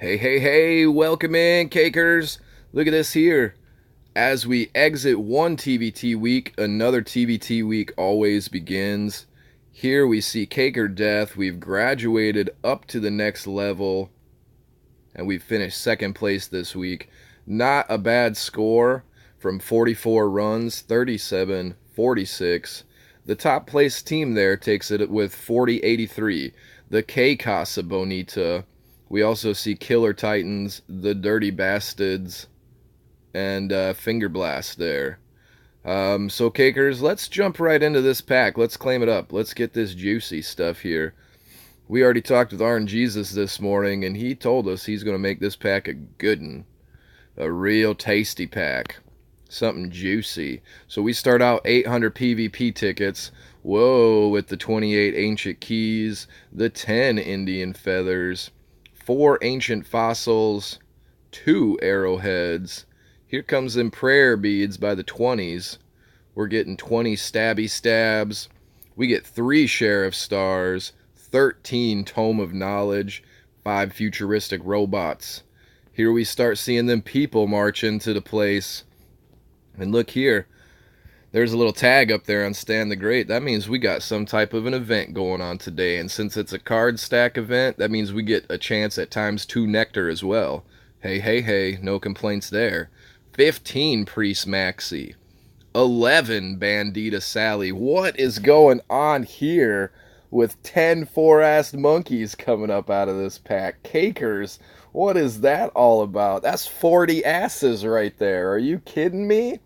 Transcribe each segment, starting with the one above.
Hey, hey, hey, welcome in, cakers. Look at this here. As we exit one TBT week, another TBT week always begins. Here we see Caker Death. We've graduated up to the next level, and we've finished second place this week. Not a bad score from 44 runs, 37, 46. The top place team there takes it with 40-83. The K Casa Bonita. We also see Killer Titans, the Dirty Bastards, and Finger Blast there. So, Cakers, let's jump right into this pack. Let's claim it up. Let's get this juicy stuff here. We already talked with RNGesus this morning, and he told us he's going to make this pack a good one. A real tasty pack. Something juicy. So we start out 800 PvP tickets. Whoa, with the 28 Ancient Keys, the 10 Indian Feathers, 4 Ancient Fossils, 2 Arrowheads. Here comes them Prayer Beads by the 20s. We're getting 20 Stabby Stabs. We get 3 Sheriff Stars, 13 Tome of Knowledge, 5 Futuristic Robots. Here we start seeing them people march into the place. And look here. There's a little tag up there on Stand the Great. That means we got some type of an event going on today. And since it's a card stack event, that means we get a chance at ×2 nectar as well. Hey, hey, hey, no complaints there. 15 Priest Maxi. 11 Bandita Sally. What is going on here with 10 four-assed monkeys coming up out of this pack? Cakers, what is that all about? That's 40 asses right there. Are you kidding me?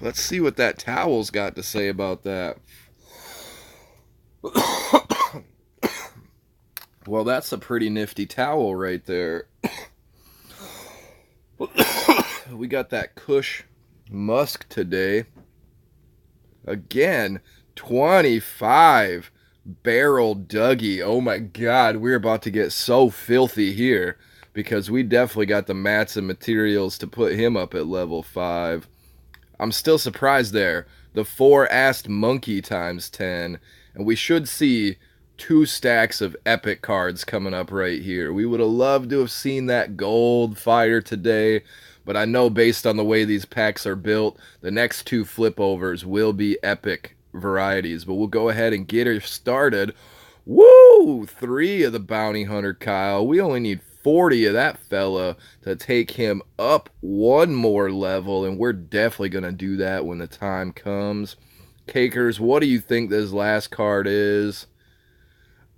Let's see what that towel's got to say about that. Well, that's a pretty nifty towel right there. We got that Kush Musk today. Again, 25 Barrel Dougie. Oh my god, we're about to get so filthy here because we definitely got the mats and materials to put him up at level 5. I'm still surprised there. The 4-assed monkey ×10. And we should see 2 stacks of epic cards coming up right here. We would have loved to have seen that gold fire today. But I know based on the way these packs are built, the next 2 flip overs will be epic varieties. But we'll go ahead and get her started. Woo! 3 of the Bounty Hunter Kyle. We only need 40 of that fella to take him up 1 more level, and we're definitely going to do that when the time comes. Cakers, what do you think this last card is?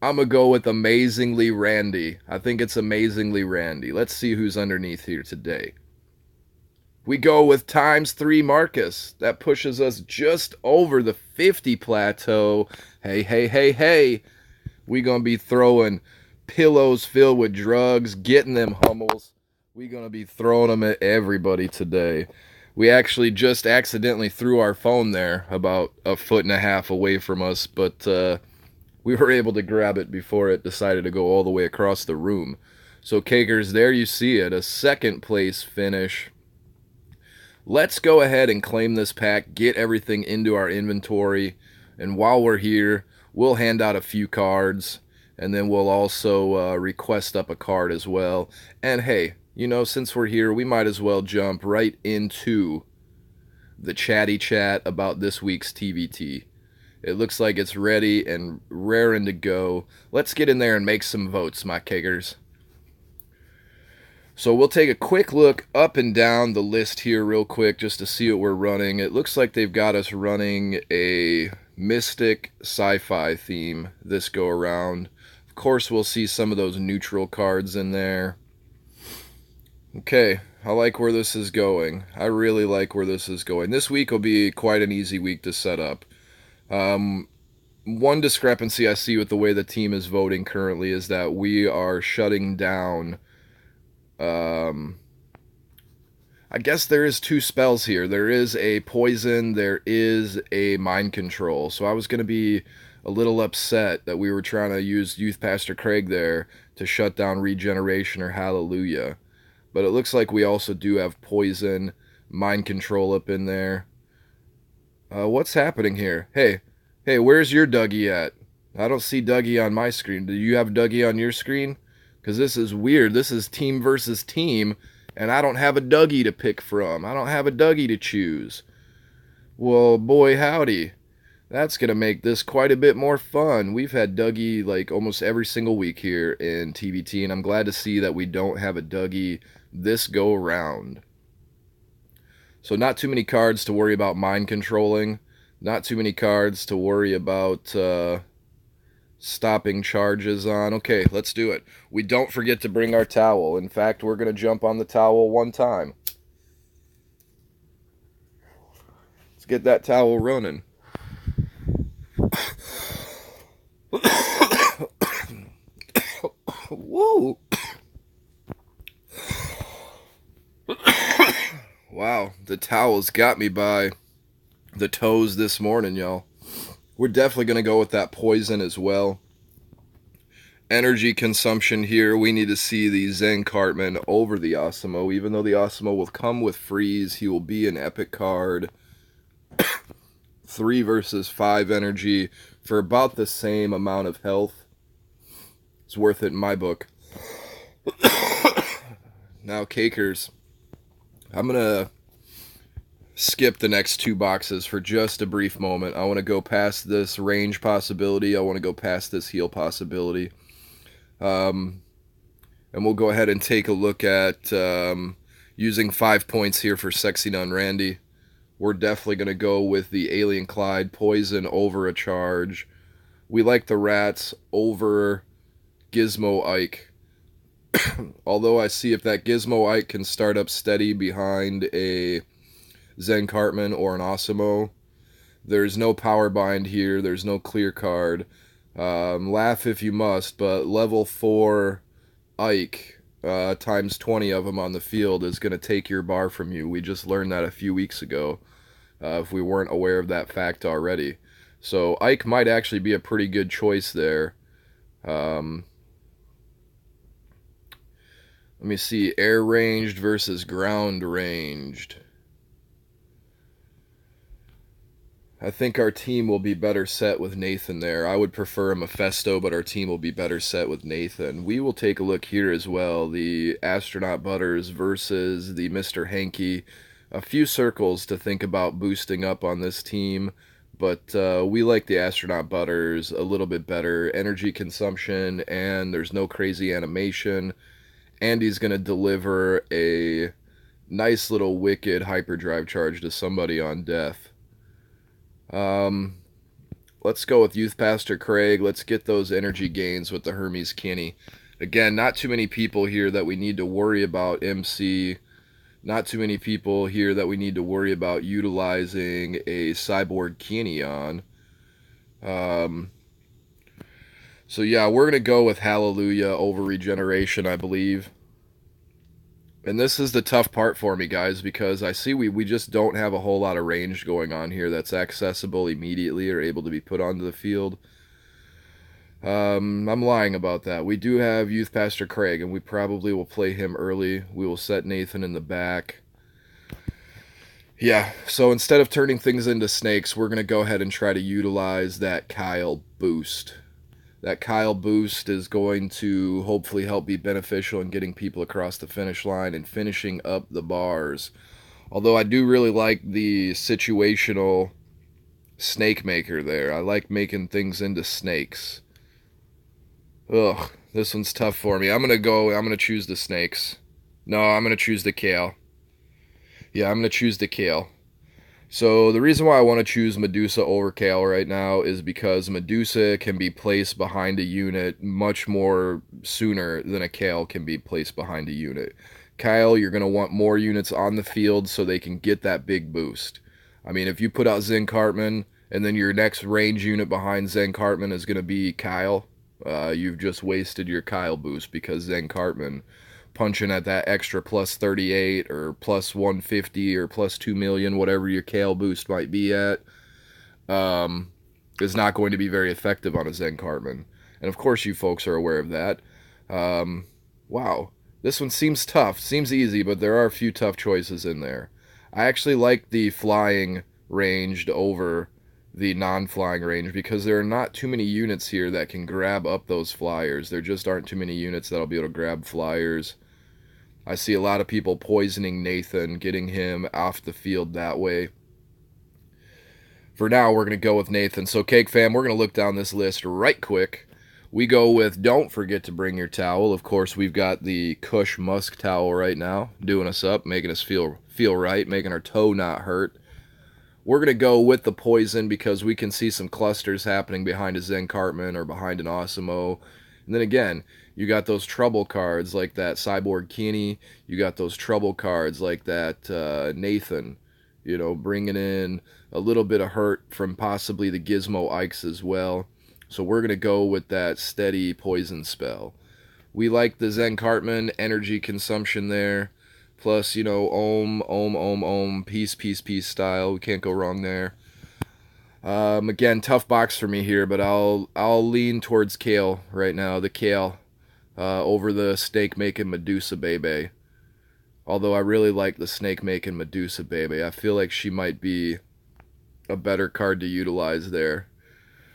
I'm going to go with Amazingly Randy. I think it's Amazingly Randy. Let's see who's underneath here today. We go with ×3 Marcus. That pushes us just over the 50 plateau. Hey, hey, hey, hey. We going to be throwing pillows filled with drugs, getting them Hummels. We going to be throwing them at everybody today. We actually just accidentally threw our phone there about 1.5 feet away from us, but we were able to grab it before it decided to go all the way across the room. So, Cakers, there you see it, a second place finish. Let's go ahead and claim this pack, get everything into our inventory, and while we're here, we'll hand out a few cards, and then we'll also request up a card as well. And hey, you know, since we're here, we might as well jump right into the chatty chat about this week's TBT. It looks like it's ready and raring to go. Let's get in there and make some votes, my kegers. So we'll take a quick look up and down the list here real quick just to see what we're running. It looks like they've got us running a mystic sci-fi theme this go around. Of course, we'll see some of those neutral cards in there. Okay, I like where this is going. I really like where this is going. This week will be quite an easy week to set up. One discrepancy I see with the way the team is voting currently is that we are shutting down. I guess there is 2 spells here. There is a poison, there is a mind control. So I was going to be a little upset that we were trying to use Youth Pastor Craig there to shut down regeneration or hallelujah. But it looks like we also do have poison, mind control up in there. What's happening here? Hey, where's your Dougie at? I don't see Dougie on my screen. Do you have Dougie on your screen? Because this is weird. This is team versus team, and I don't have a Dougie to pick from. I don't have a Dougie to choose. Well, boy, howdy. That's going to make this quite a bit more fun. We've had Dougie like almost every single week here in TVT, and I'm glad to see that we don't have a Dougie this go around. So not too many cards to worry about mind controlling. Not too many cards to worry about stopping charges on. Okay, let's do it. We don't forget to bring our towel. In fact, we're going to jump on the towel one time. Let's get that towel running. Woo! Wow, the towels got me by the toes this morning, y'all. We're definitely going to go with that poison as well. Energy consumption here, we need to see the Zen Cartman over the Osimo. Even though the Osimo will come with freeze, he will be an epic card. 3 versus 5 energy for about the same amount of health. It's worth it in my book. Now, Cakers, I'm going to skip the next 2 boxes for just a brief moment. I want to go past this range possibility. I want to go past this heal possibility. And we'll go ahead and take a look at using 5 points here for Sexy Nun Randy. We're definitely going to go with the Alien Clyde poison over a charge. We like the rats over Gizmo Ike. Although I see if that Gizmo Ike can start up steady behind a Zen Cartman or an Osimo. There's no power bind here. There's no clear card. Laugh if you must, but level 4 Ike times 20 of them on the field is going to take your bar from you. We just learned that a few weeks ago, if we weren't aware of that fact already. So Ike might actually be a pretty good choice there. Let me see, air ranged versus ground ranged. I think our team will be better set with Nathan there. I would prefer a Mephisto, but our team will be better set with Nathan. We will take a look here as well. The Astronaut Butters versus the Mr. Hanky. A few circles to think about boosting up on this team, but we like the Astronaut Butters a little bit better. Energy consumption, and there's no crazy animation. Andy's going to deliver a nice little wicked hyperdrive charge to somebody on death. Let's go with Youth Pastor Craig. Let's get those energy gains with the Hermes Kinney. Again, not too many people here that we need to worry about MC. Not too many people here that we need to worry about utilizing a Cyborg Kinney on. So yeah, we're going to go with Hallelujah over Regeneration, I believe. And this is the tough part for me, guys, because I see we just don't have a whole lot of range going on here that's accessible immediately or able to be put onto the field. I'm lying about that. We do have Youth Pastor Craig, and we probably will play him early. We will set Nathan in the back. Yeah, so instead of turning things into snakes, we're going to go ahead and try to utilize that Kyle boost. That Kyle boost is going to hopefully help be beneficial in getting people across the finish line and finishing up the bars. Although I do really like the situational snake maker there. I like making things into snakes. Ugh, this one's tough for me. I'm going to choose the snakes. No, I'm going to choose the kale. Yeah, I'm going to choose the kale. So the reason why I want to choose Medusa over Kale right now is because Medusa can be placed behind a unit much more sooner than a Kale can be placed behind a unit. Kyle, you're going to want more units on the field so they can get that big boost. I mean, if you put out Zen Cartman and then your next range unit behind Zen Cartman is going to be Kyle, you've just wasted your Kyle boost because Zen Cartman punching at that extra plus 38 or plus 150 or plus 2 million, whatever your Kale boost might be at, is not going to be very effective on a Zen Cartman. And of course you folks are aware of that. Wow, this one seems tough. Seems easy, but there are a few tough choices in there. I actually like the flying ranged over the non-flying range, because there are not too many units here that can grab up those flyers. There just aren't too many units that'll be able to grab flyers. I see a lot of people poisoning Nathan, getting him off the field that way. For now, we're going to go with Nathan. So, Cake Fam, we're going to look down this list right quick. We go with don't forget to bring your towel. Of course, we've got the Kush Musk towel right now, doing us up, making us feel right, making our toe not hurt. We're going to go with the poison because we can see some clusters happening behind a Zen Cartman or behind an Osimo. And then again, you got those trouble cards like that Cyborg Kenny. You got those trouble cards like that Nathan, bringing in a little bit of hurt from possibly the Gizmo Ikes as well. So we're going to go with that steady poison spell. We like the Zen Cartman energy consumption there. Plus, Om, Om, Om, Om, peace, peace, peace style. We can't go wrong there. Again, tough box for me here, but I'll lean towards Kale right now. The Kale over the snake making Medusa Bebe. Although I really like the snake making Medusa Bebe. I feel like she might be a better card to utilize there.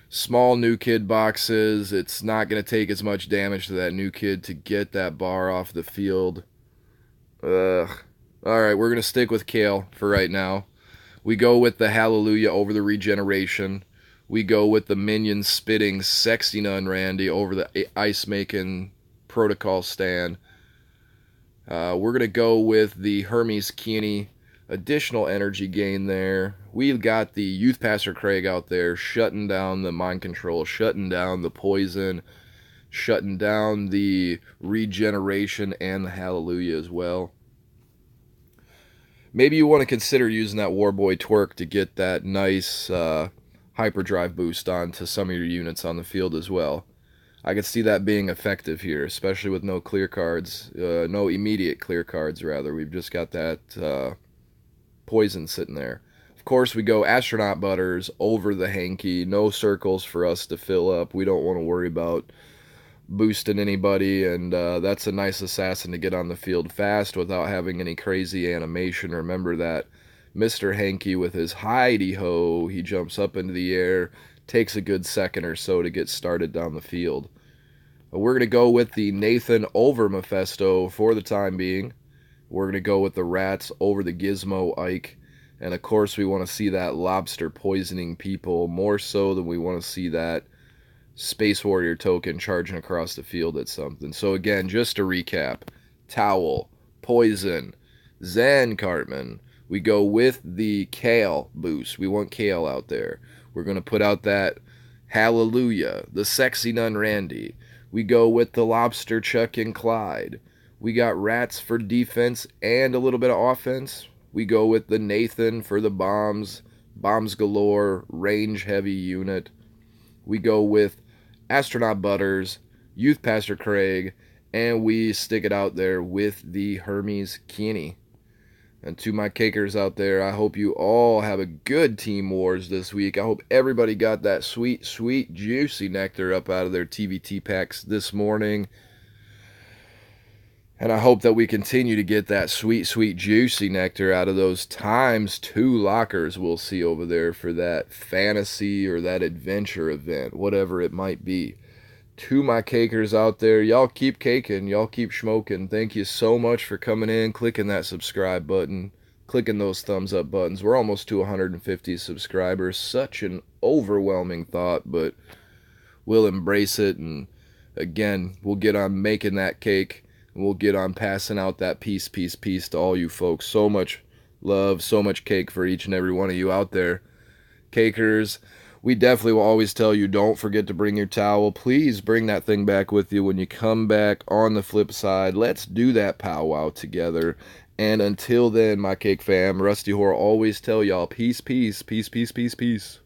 Small new kid boxes. It's not going to take as much damage to that new kid to get that bar off the field. Ugh. Alright, we're going to stick with Kale for right now. We go with the Hallelujah over the Regeneration. We go with the Minion spitting Sexy Nun Randy over the Ice Making Protocol Stand. We're going to go with the Hermes Kenny. Additional energy gain there. We've got the Youth Pastor Craig out there shutting down the mind control, shutting down the poison, shutting down the regeneration and the Hallelujah as well. Maybe you want to consider using that Warboy Twerk to get that nice hyperdrive boost onto some of your units on the field as well. I could see that being effective here, especially with no clear cards, no immediate clear cards rather. We've just got that poison sitting there. Of course, we go Astronaut Butters over the Hanky. No circles for us to fill up. We don't want to worry about boosting anybody, and that's a nice assassin to get on the field fast without having any crazy animation. Remember that Mr. Hanky with his hidey-ho, he jumps up into the air, takes a good second or so to get started down the field. We're going to go with the Nathan over Mephisto for the time being. We're going to go with the Rats over the Gizmo Ike. And of course, we want to see that lobster poisoning people more so than we want to see that Space Warrior token charging across the field at something. So again, just to recap, Towel, Poison, Zen Cartman. We go with the Kale boost. We want Kale out there. We're going to put out that Hallelujah, the Sexy Nun Randy. We go with the Lobster Chuck and Clyde. We got Rats for defense and a little bit of offense. We go with the Nathan for the bombs, bombs galore, range heavy unit. We go with Astronaut Butters, Youth Pastor Craig, and we stick it out there with the Hermes Kenny. And to my cakers out there, I hope you all have a good Team Wars this week. I hope everybody got that sweet, sweet, juicy nectar up out of their TVT packs this morning. And I hope that we continue to get that sweet, sweet, juicy nectar out of those ×2 lockers we'll see over there for that fantasy or that adventure event, whatever it might be. To my cakers out there, y'all keep caking, y'all keep smoking. Thank you so much for coming in, clicking that subscribe button, clicking those thumbs up buttons. We're almost to 150 subscribers. Such an overwhelming thought, but we'll embrace it. And again, we'll get on making that cake. We'll get on passing out that peace, peace, peace to all you folks. So much love, so much cake for each and every one of you out there. Cakers, we definitely will always tell you, don't forget to bring your towel. Please bring that thing back with you when you come back on the flip side. Let's do that powwow together. And until then, my cake fam, Rusty Whore always tell y'all, peace, peace, peace, peace, peace, peace.